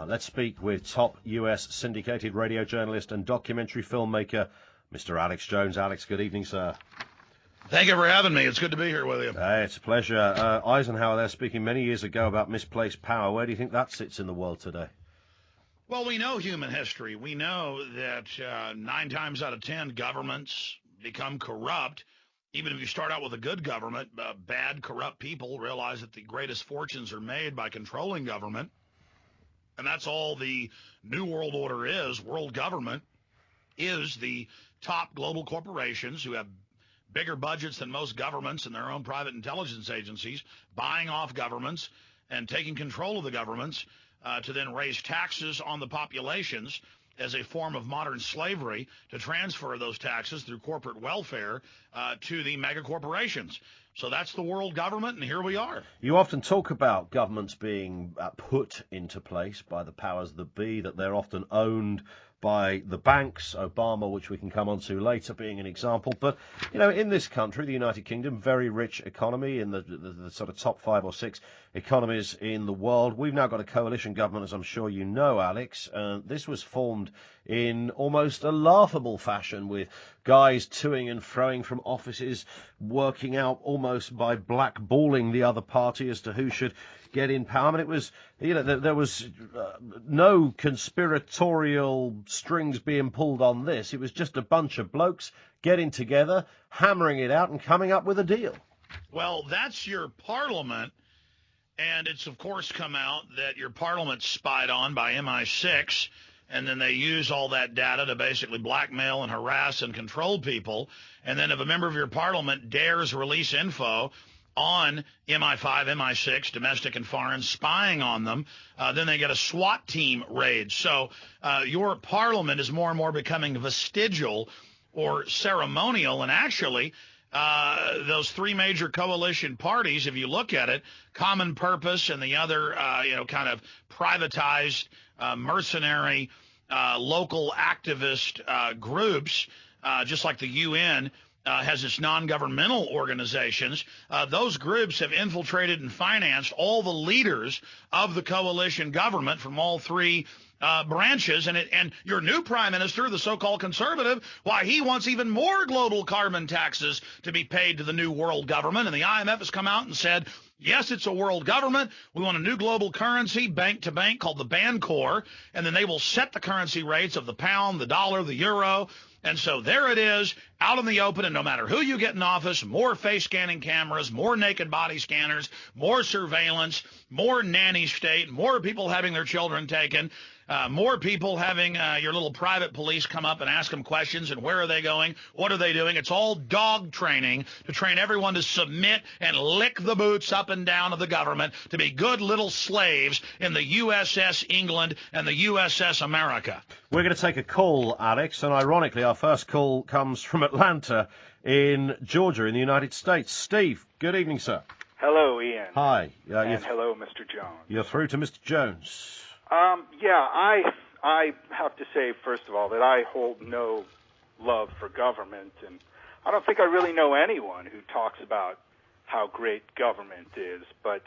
Let's speak with top U.S. syndicated radio journalist and documentary filmmaker, Mr. Alex Jones. Alex, good evening, sir. Thank you for having me. It's good to be here with you. It's a pleasure. Eisenhower there speaking many years ago about misplaced power. Where do you think that sits in the world today? Well, we know human history. We know that 9 times out of 10 governments become corrupt. Even if you start out with a good government, bad, corrupt people realize that the greatest fortunes are made by controlling government. And that's all the New World Order is. World government is the top global corporations who have bigger budgets than most governments and their own private intelligence agencies, buying off governments and taking control of the governments to then raise taxes on the populations as a form of modern slavery, to transfer those taxes through corporate welfare to the mega corporations. So that's the world government, and here we are. You often talk about governments being put into place by the powers that be, that they're often owned by the banks, Obama, which we can come on to later, being an example. But, you know, in this country, the United Kingdom, very rich economy, in the sort of top 5 or 6 economies in the world. We've now got a coalition government, as I'm sure you know, Alex. This was formed in almost a laughable fashion, with guys toing and froing from offices, working out almost by blackballing the other party as to who should get in power. I mean, it was, you know, there was no conspiratorial strings being pulled on this. It was just a bunch of blokes getting together, hammering it out, and coming up with a deal. Well, that's your parliament, and it's, of course, come out that your parliament's spied on by MI6, and then they use all that data to basically blackmail and harass and control people. And then if a member of your parliament dares release info on MI5, MI6, domestic and foreign, spying on them, then they get a SWAT team raid. So your parliament is more and more becoming vestigial or ceremonial, and actually those 3 major coalition parties, if you look at it, Common Purpose and the other, kind of privatized, mercenary, local activist groups, just like the UN, has its non-governmental organizations. Those groups have infiltrated and financed all the leaders of the coalition government from all 3 branches. And your new prime minister, the so-called conservative, why, he wants even more global carbon taxes to be paid to the new world government. And the IMF has come out and said, yes, it's a world government. We want a new global currency, bank to bank, called the Bancor. And then they will set the currency rates of the pound, the dollar, the euro. And so there it is, out in the open, and no matter who you get in office, more face scanning cameras, more naked body scanners, more surveillance, more nanny state, more people having their children taken, more people having your little private police come up and ask them questions, and where are they going, what are they doing. It's all dog training to train everyone to submit and lick the boots up and down of the government, to be good little slaves in the USS England and the USS America. We're going to take a call, Alex, and ironically our first call comes from Atlanta in Georgia in the United States. Steve, good evening, sir. Hello, Ian. Hi. And hello, Mr. Jones. You're through to Mr. Jones. I have to say, first of all, that I hold no love for government, and I don't think I really know anyone who talks about how great government is, but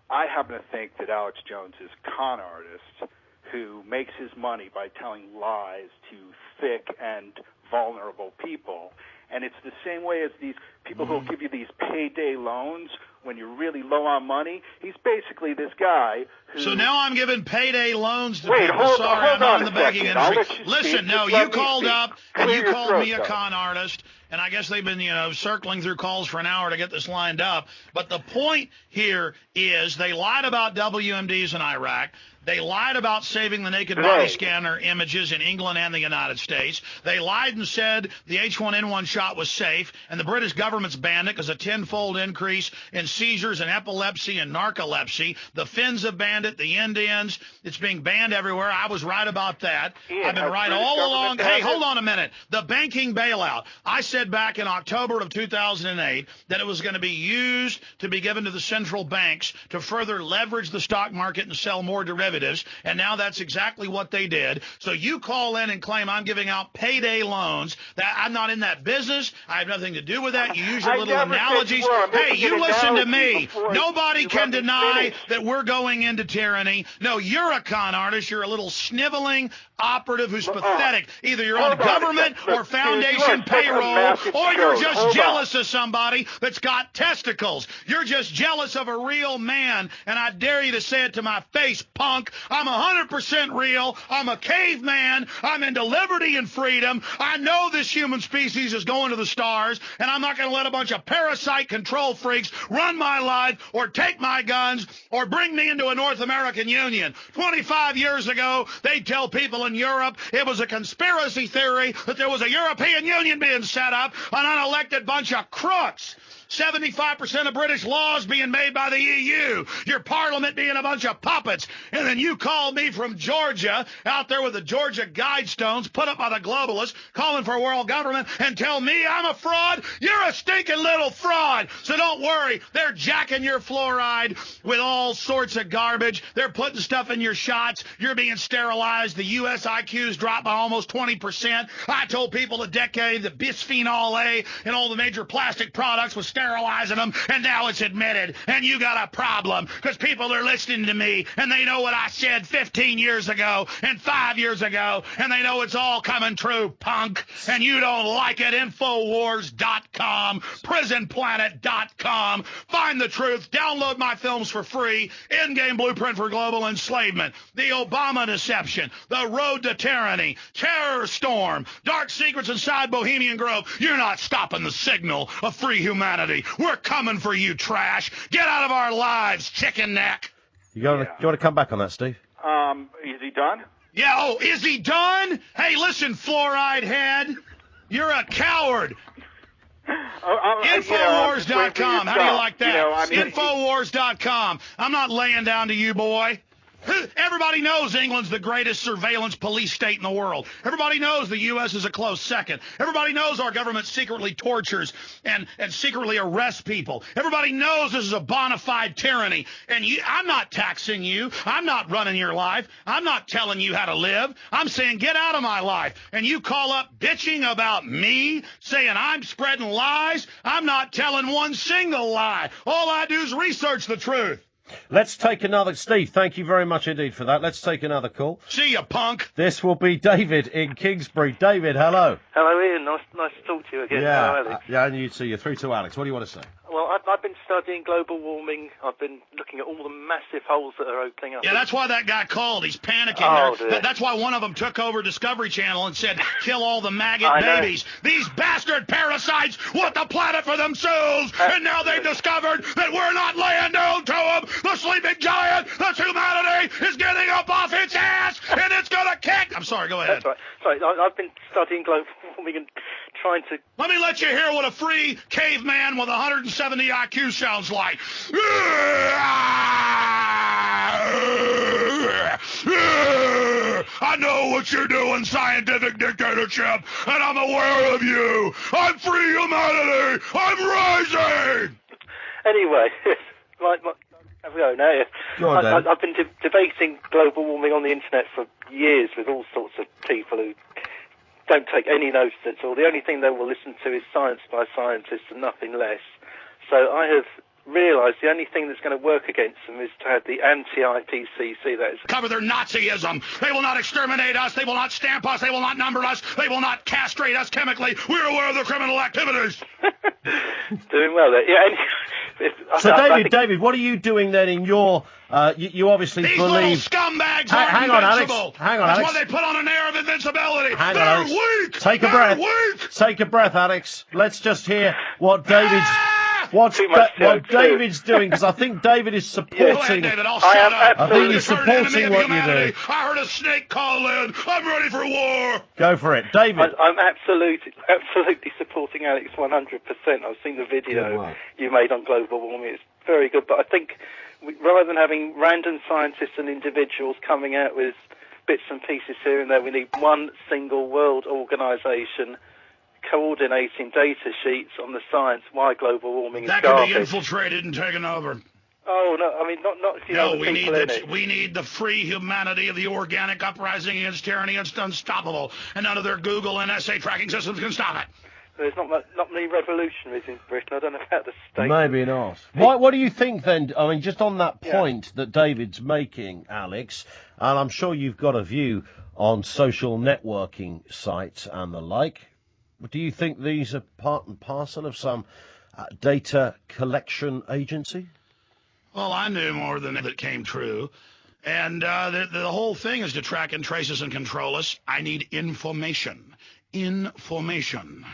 I happen to think that Alex Jones is a con artist who makes his money by telling lies to thick and vulnerable people. And it's the same way as these people who will give you these payday loans when you're really low on money. He's basically this guy who... So now I'm giving payday loans to Wait, people. hold Sorry, on I'm not in the a banking second. industry. Listen, no, you called up and Clear you your called throat, me a though. con artist, and I guess they've been, circling through calls for an hour to get this lined up. But the point here is they lied about WMDs in Iraq. They lied about saving the naked body scanner images in England and the United States. They lied and said the H1N1 shot was safe, and the British government's banned it because a tenfold increase in seizures and epilepsy and narcolepsy. The Finns have banned it, the Indians. It's being banned everywhere. I was right about that. Ian, I've been right all along. Hey, hold on a minute. The banking bailout. I said back in October of 2008 that it was going to be used to be given to the central banks to further leverage the stock market and sell more derivatives. derivatives, and now that's exactly what they did. So you call in and claim I'm giving out payday loans. That I'm not in that business. I have nothing to do with that. You use your little analogies. Hey, you listen to me. Nobody can deny that we're going into tyranny. No, you're a con artist. You're a little sniveling operative who's pathetic. Either you're on government or foundation payroll, or you're just jealous of somebody that's got testicles. You're just jealous of a real man, and I dare you to say it to my face, punk. I'm 100% real. I'm a caveman. I'm into liberty and freedom. I know this human species is going to the stars, and I'm not going to let a bunch of parasite control freaks run my life or take my guns or bring me into a North American Union. 25 years ago, they'd tell people in Europe it was a conspiracy theory that there was a European Union being set up, an unelected bunch of crooks. 75% of British laws being made by the EU, your parliament being a bunch of puppets, and then you call me from Georgia, out there with the Georgia Guidestones put up by the globalists, calling for world government, and tell me I'm a fraud? You're a stinking little fraud. So don't worry, they're jacking your fluoride with all sorts of garbage. They're putting stuff in your shots. You're being sterilized. The U.S. IQ's dropped by almost 20%. I told people a decade that bisphenol A and all the major plastic products was sterilizing them, and now it's admitted, and you got a problem because people are listening to me, and they know what I said 15 years ago and 5 years ago, and they know it's all coming true, punk, and you don't like it. Infowars.com, prisonplanet.com. Find the truth. Download my films for free. Endgame Blueprint for Global Enslavement, The Obama Deception, The Road to Tyranny, Terror Storm, Dark Secrets Inside Bohemian Grove. You're not stopping the signal of free humanity. We're coming for you, trash. Get out of our lives, chicken neck. You want to come back on that, Steve? Is he done? Yeah, oh, is he done? Hey, listen, fluoride head. You're a coward. Infowars.com. How do you like that? Infowars.com. I'm not laying down to you, boy. Everybody knows England's the greatest surveillance police state in the world. Everybody knows the U.S. is a close second. Everybody knows our government secretly tortures and secretly arrests people. Everybody knows this is a bona fide tyranny. And I'm not taxing you. I'm not running your life. I'm not telling you how to live. I'm saying get out of my life. And you call up bitching about me, saying I'm spreading lies. I'm not telling one single lie. All I do is research the truth. Let's take another. Steve, thank you very much indeed for that. Let's take another call. See ya, punk. This will be David in Kingsbury. David, hello. Hello, Ian. Nice to talk to you again. Yeah, Hello, Alex. Yeah, and you too. You're through to Alex. What do you want to say? Well, I've been studying global warming. I've been looking at all the massive holes that are opening up. Yeah, that's why that guy called. He's panicking. That's why one of them took over Discovery Channel and said, kill all the maggot babies. These bastard parasites want the planet for themselves, and now they've discovered that we're not laying down to them. The sleeping giant, that's humanity, is getting up off its ass, and it's going to kick. I'm sorry, go ahead. That's right. Sorry, I've been studying global warming and trying to... Let me let you hear what a free caveman with 170 IQ sounds like. I know what you're doing, scientific dictatorship, and I'm aware of you. I'm free humanity. I'm rising. Anyway, have we go now? Yes. I've been debating global warming on the internet for years with all sorts of people who don't take any notice at all. The only thing they will listen to is science by scientists and nothing less. So I have realised the only thing that's going to work against them is to have the anti-IPCC, that is... Cover their Nazism. They will not exterminate us. They will not stamp us. They will not number us. They will not castrate us chemically. We're aware of their criminal activities. Doing well there. Yeah. So, David, what are you doing then in your... you obviously These believe... These little scumbags aren't invincible. Hang on, That's Alex. why they put on an air of invincibility. They're weak. Take a breath. Weak. Take a breath, Alex. Let's just hear what David's... What David's doing, because I think David is supporting... Go ahead, David, I'll shut up. I think he's supporting what you do. I heard a snake call in. I'm ready for war. Go for it. David. I'm absolutely supporting Alex 100%. I've seen the video you made on global warming. It's very good, but I think rather than having random scientists and individuals coming out with bits and pieces here and there, we need one single world organisation coordinating data sheets on the science why global warming is garbage. That could be infiltrated and taken over. Oh, no, I mean, not if you know the people in it. We need the free humanity of the organic uprising against tyranny. It's unstoppable, and none of their Google and NSA tracking systems can stop it. There's not many revolutionaries in Britain. I don't know about the States. Maybe not. What do you think then? I mean, just on that point that David's making, Alex, and I'm sure you've got a view on social networking sites and the like. Do you think these are part and parcel of some data collection agency? Well, I knew more than that came true. And the whole thing is to track and trace us and control us. I need information. Information.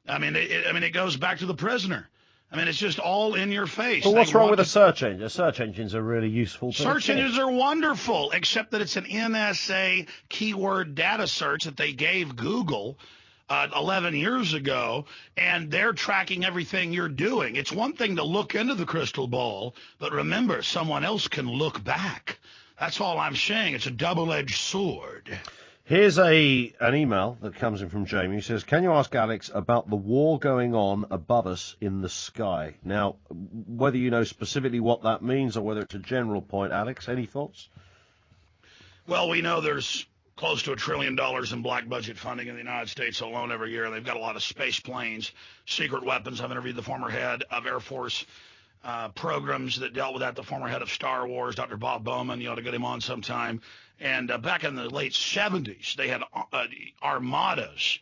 I mean, it goes back to the prisoner. I mean, it's just all in your face. But what's wrong with a search engine? A search engines are really useful. Search engines are wonderful, except that it's an NSA keyword data search that they gave Google 11 years ago, and they're tracking everything you're doing. It's one thing to look into the crystal ball, but remember, someone else can look back. That's all I'm saying. It's a double-edged sword. Here's an email that comes in from Jamie. He says, can you ask Alex about the war going on above us in the sky? Now, whether you know specifically what that means or whether it's a general point, Alex, any thoughts? Well, we know there's close to $1 trillion in black budget funding in the United States alone every year. They've got a lot of space planes, secret weapons. I've interviewed the former head of Air Force programs that dealt with that, the former head of Star Wars, Dr. Bob Bowman. You ought to get him on sometime. And back in the late 70s, they had armadas,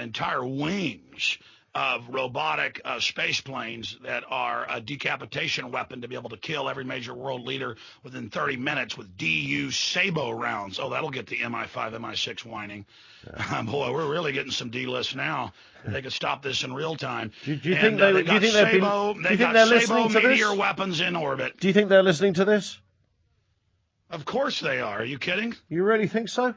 entire wings of robotic space planes that are a decapitation weapon to be able to kill every major world leader within 30 minutes with DU Sabo rounds. Oh, that'll get the MI5, MI6 whining. Yeah. Boy, we're really getting some D-list now. They could stop this in real time. Do you think they've got Sabo meteor weapons in orbit. Do you think they're listening to this? Of course they are. Are you kidding? You really think so?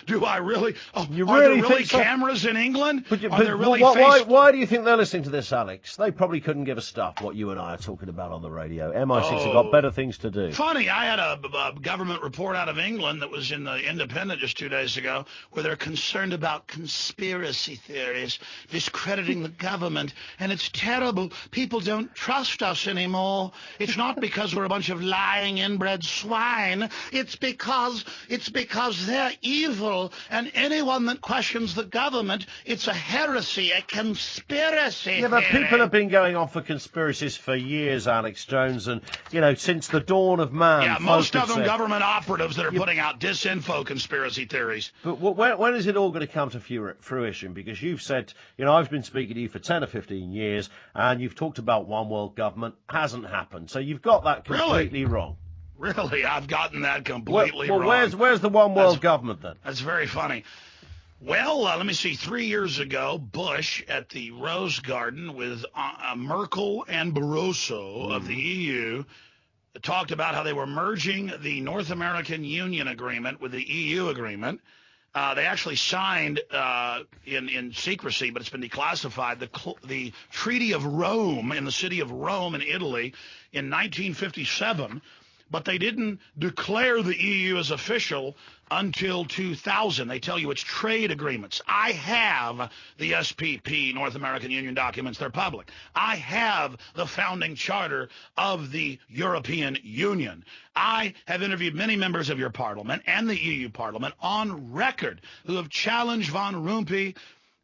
Do I really? Oh, you are really there really think cameras in England? Are there really why do you think they're listening to this, Alex? They probably couldn't give a stuff what you and I are talking about on the radio. MI6 have got better things to do. Funny, I had a government report out of England that was in the Independent just 2 days ago where they're concerned about conspiracy theories, discrediting the government, and it's terrible. People don't trust us anymore. It's not because we're a bunch of lying inbred swine. It's because they're evil, and anyone that questions the government, it's a heresy, a conspiracy. Yeah, but people have been going on for conspiracies for years, Alex Jones, and, since the dawn of man. Yeah, most of them government operatives that are putting out disinfo conspiracy theories. But when is it all going to come to fruition? Because you've said, I've been speaking to you for 10 or 15 years, and you've talked about one world government. Hasn't happened. So you've got that completely wrong. Really? I've gotten that completely wrong. Where's the one world government then? That's very funny. Well, let me see. 3 years ago, Bush at the Rose Garden with Merkel and Barroso of the EU talked about how they were merging the North American Union agreement with the EU agreement. They actually signed in secrecy, but it's been declassified, the Treaty of Rome in the city of Rome in Italy in 1957. But they didn't declare the EU as official until 2000. They tell you it's trade agreements. I have the SPP, North American Union documents. They're public. I have the founding charter of the European Union. I have interviewed many members of your parliament and the EU parliament on record who have challenged Van Rompuy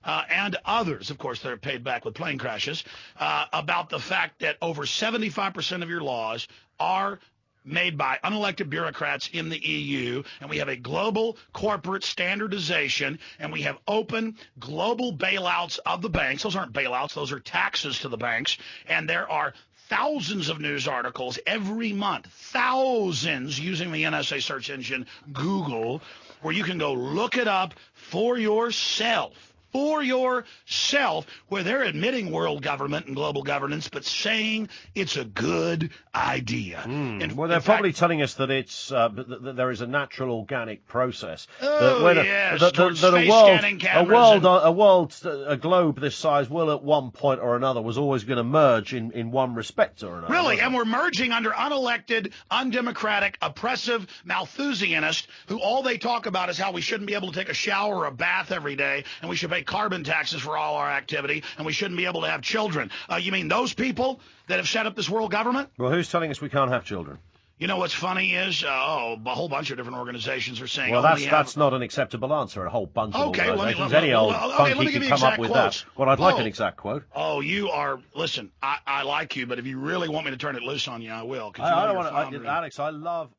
and others, of course, they're paid back with plane crashes, about the fact that over 75% of your laws are made by unelected bureaucrats in the EU, and we have a global corporate standardization, and we have open global bailouts of the banks. Those aren't bailouts, those are taxes to the banks, and there are thousands of news articles every month, thousands using the NSA search engine Google, where you can go look it up for yourself. Where they're admitting world government and global governance, but saying it's a good idea. Well, they're probably telling us that it's that there is a natural organic process. A globe this size will at one point or another was always going to merge in one respect or another. Really, and we're merging under unelected, undemocratic, oppressive Malthusianists who all they talk about is how we shouldn't be able to take a shower or a bath every day, and we should pay carbon taxes for all our activity, and we shouldn't be able to have children. You mean those people that have set up this world government? Well, who's telling us we can't have children? You know what's funny is, a whole bunch of different organizations are saying... Well, that's not an acceptable answer, a whole bunch of organizations. Any old funky can come up with that. Well, I'd like an exact quote. Oh, you are... Listen, I like you, but if you really want me to turn it loose on you, I will. I don't want to... Alex, I love...